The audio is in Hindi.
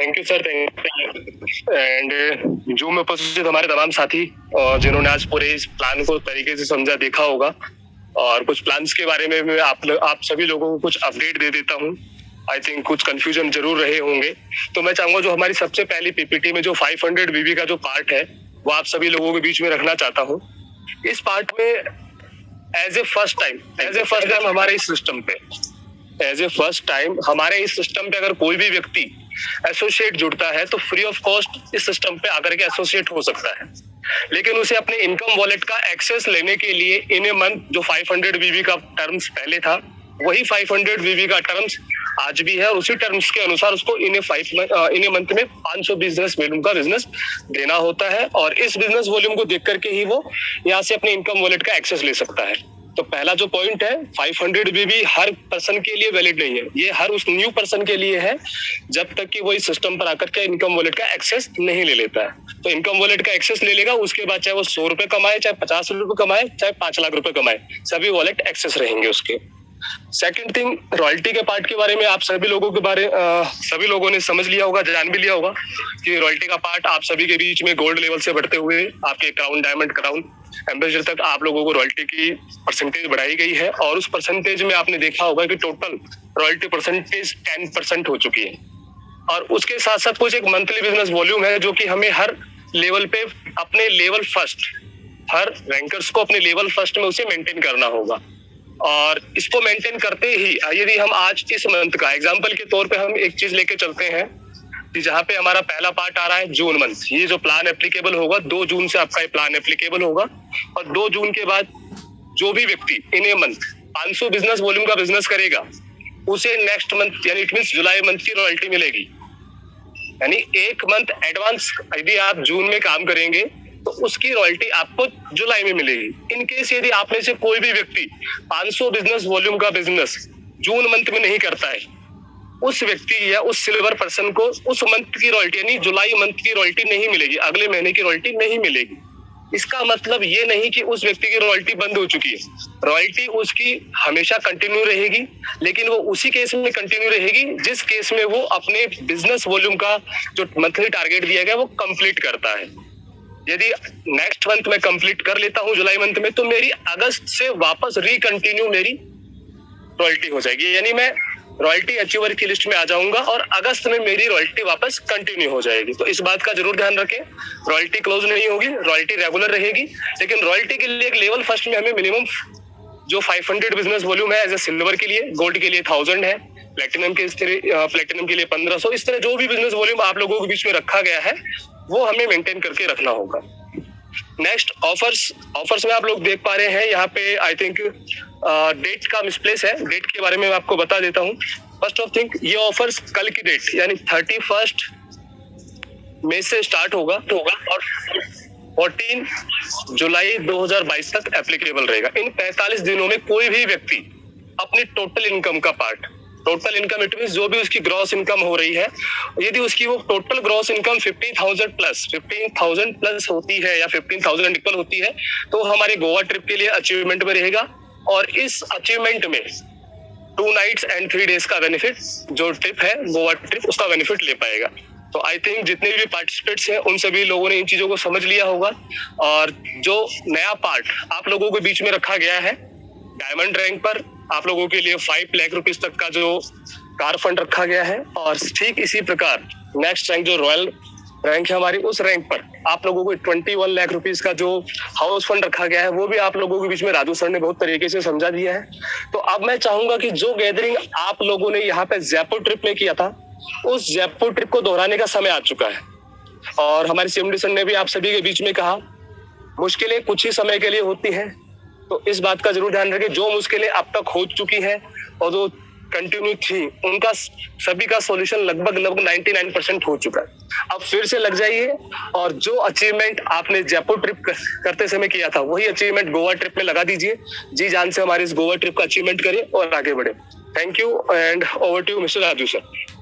Thank you sir, thank and जो में उपस्थित हमारे तमाम साथी जिन्होंने आज पूरे इस प्लान को तरीके से समझा देखा होगा, और कुछ प्लान्स के बारे में मैं आप सभी लोगों को कुछ अपडेट दे देता हूँ। आई थिंक कुछ कंफ्यूजन जरूर रहे होंगे, तो मैं चाहूंगा जो हमारी सबसे पहली पीपीटी में जो 500 बीबी का जो पार्ट है वो आप सभी लोगों के बीच में रखना चाहता हूँ। इस पार्ट में एज ए फर्स्ट टाइम हमारे इस सिस्टम पे अगर कोई भी व्यक्ति एसोसिएट जुड़ता है तो फ्री ऑफ कॉस्ट इस सिस्टम पे आकर के एसोसिएट हो सकता है, लेकिन उसे अपने इनकम वॉलेट का एक्सेस लेने के लिए इन ए मंथ जो 500 बीबी का टर्म्स पहले था वही 500 बीबी का टर्म्स आज भी है, उसी टर्म्स के अनुसार उसको इन ए मंथ में 500 बिजनेस वॉल्यूम का बिजनेस देना होता है, और इस बिजनेस वॉल्यूम को देख करके ही वो यहाँ से अपने इनकम वॉलेट का एक्सेस ले सकता है। तो पहला जो पॉइंट है, 500 बीबी हर पर्सन के लिए वैलिड नहीं है, ये हर उस न्यू पर्सन के लिए है जब तक कि वो इस सिस्टम पर आकर के इनकम वॉलेट का एक्सेस नहीं ले लेता है। तो इनकम वॉलेट का एक्सेस ले लेगा, उसके बाद चाहे वो 100 रुपए कमाए, चाहे 50 रुपए कमाए, चाहे 5 लाख रुपए कमाए, सभी वॉलेट एक्सेस रहेंगे उसके। सेकंड थिंग, रॉयल्टी के पार्ट के बारे में आप सभी सभी लोगों ने समझ लिया होगा, जान भी लिया होगा कि रॉयल्टी का पार्ट आप सभी के बीच में गोल्ड लेवल से बढ़ते हुए आपके क्राउन, डायमंड, क्राउन, एम्बेसडर तक आप लोगों को रॉयल्टी की परसेंटेज बढ़ाई गई है, और उस परसेंटेज में आपने देखा होगा कि टोटल रॉयल्टी परसेंटेज 10% हो चुकी है। और उसके साथ साथ कुछ एक मंथली बिजनेस वॉल्यूम है जो कि हमें हर लेवल पे अपने लेवल फर्स्ट, हर रैंकर्स को अपने लेवल फर्स्ट में उसे मेंटेन करना होगा। और इसको मेंटेन करते ही यदि हम आज इस मंथ का एग्जांपल के तौर पे हम एक चीज लेके चलते हैं कि जहाँ पे हमारा पहला पार्ट आ रहा है जून मंथ, ये जो प्लान एप्लीकेबल होगा 2 जून से आपका ये प्लान एप्लीकेबल होगा, और 2 जून के बाद जो भी व्यक्ति इन ए मंथ 500 बिजनेस वॉल्यूम का बिजनेस करेगा उसे नेक्स्ट मंथ यानी इट मींस जुलाई मंथ की रॉयल्टी मिलेगी। यानी 1 मंथ एडवांस यदि आप जून में काम करेंगे तो उसकी रॉयल्टी आपको जुलाई में मिलेगी। इन केस यदि आप में से कोई भी व्यक्ति 500 बिजनेस वॉल्यूम का बिजनेस जून मंथ में नहीं करता है, उस व्यक्ति या उस सिल्वर पर्सन को उस मंथ की रॉयल्टी यानी जुलाई मंथ की रॉयल्टी नहीं मिलेगी, अगले महीने की रॉयल्टी नहीं मिलेगी। इसका मतलब ये नहीं कि उस व्यक्ति की रॉयल्टी बंद हो चुकी है, रॉयल्टी उसकी हमेशा कंटिन्यू रहेगी, लेकिन वो उसी केस में कंटिन्यू रहेगी जिस केस में वो अपने बिजनेस वॉल्यूम का जो मंथली टारगेट दिया गया वो कंप्लीट करता है। यदि नेक्स्ट मंथ में कंप्लीट कर लेता हूँ जुलाई मंथ में, तो मेरी अगस्त से वापस रिकंटिन्यू मेरी रॉयल्टी हो जाएगी, यानी मैं रॉयल्टी अचीवर की लिस्ट में आ जाऊंगा और अगस्त में मेरी रॉयल्टी वापस कंटिन्यू हो जाएगी। तो इस बात का जरूर ध्यान रखें, रॉयल्टी क्लोज नहीं होगी, रॉयल्टी रेगुलर रहेगी, लेकिन रॉयल्टी के लिए एक लेवल फर्स्ट में हमें मिनिमम जो 500 बिजनेस वॉल्यूम है एज ए सिल्वर के लिए, गोल्ड के लिए 1000 है, प्लेटिनम के लिए 1500, इस तरह जो भी बिजनेस वॉल्यूम आप लोगों के बीच में रखा गया है वो हमें मेंटेन करके रखना होगा। नेक्स्ट ऑफर्स में आप लोग देख पा रहे हैं यहाँ पे आई थिंक डेट का मिसप्लेस है, डेट के बारे में मैं आपको बता देता हूँ। फर्स्ट ऑफ थिंक, ये ऑफर्स कल की डेट यानी 31 मई से स्टार्ट होगा और 14 जुलाई 2022 तक एप्लीकेबल रहेगा। इन 45 दिनों में कोई भी व्यक्ति अपनी टोटल इनकम का part, total income it means जो भी उसकी ग्रॉस इनकम हो रही है, यदि उसकी वो टोटल ग्रॉस इनकम 15,000 प्लस होती है या 15,000 इक्वल होती है, तो हमारे गोवा ट्रिप के लिए अचीवमेंट में रहेगा, और इस अचीवमेंट में 2 नाइट्स एंड 3 डेज का बेनिफिट, जो ट्रिप है गोवा ट्रिप, उसका बेनिफिट ले पाएगा। तो आई थिंक जितने भी पार्टिसिपेट्स हैं उन सभी लोगों ने इन चीजों को समझ लिया होगा। और जो नया पार्ट आप लोगों के बीच में रखा गया है, डायमंड रैंक पर आप लोगों के लिए 5 लाख रुपीस तक का जो कार फंड रखा गया है, और ठीक इसी प्रकार नेक्स्ट रैंक जो रॉयल रैंक है हमारी, उस रैंक पर आप लोगों को 21 लाख रुपीस का जो हाउस फंड रखा गया है वो भी आप लोगों के बीच में राजू सर ने बहुत तरीके से समझा दिया है। तो अब मैं चाहूंगा कि जो गैदरिंग आप लोगों ने यहाँ पे जयपुर ट्रिप में किया था, उस जयपुर ट्रिप को दोहराने का समय आ चुका है। और हमारे सीएमडी सर ने भी आप सभी के बीच में कहा, मुश्किलें कुछ ही समय के लिए होती हैं, तो इस बात का जरूर ध्यान रखें, जो मुश्किलें अब तक हो चुकी हैं और जो कंटिन्यू थी उनका सभी का सॉल्यूशन लगभग 99% हो चुका है। अब फिर से लग जाइए, और जो अचीवमेंट आपने जयपुर ट्रिप करते समय किया था वही अचीवमेंट गोवा ट्रिप में लगा दीजिए, जी जान से हमारे इस गोवा ट्रिप का अचीवमेंट करें और आगे बढ़े। Thank you hand over to mister Raju sir.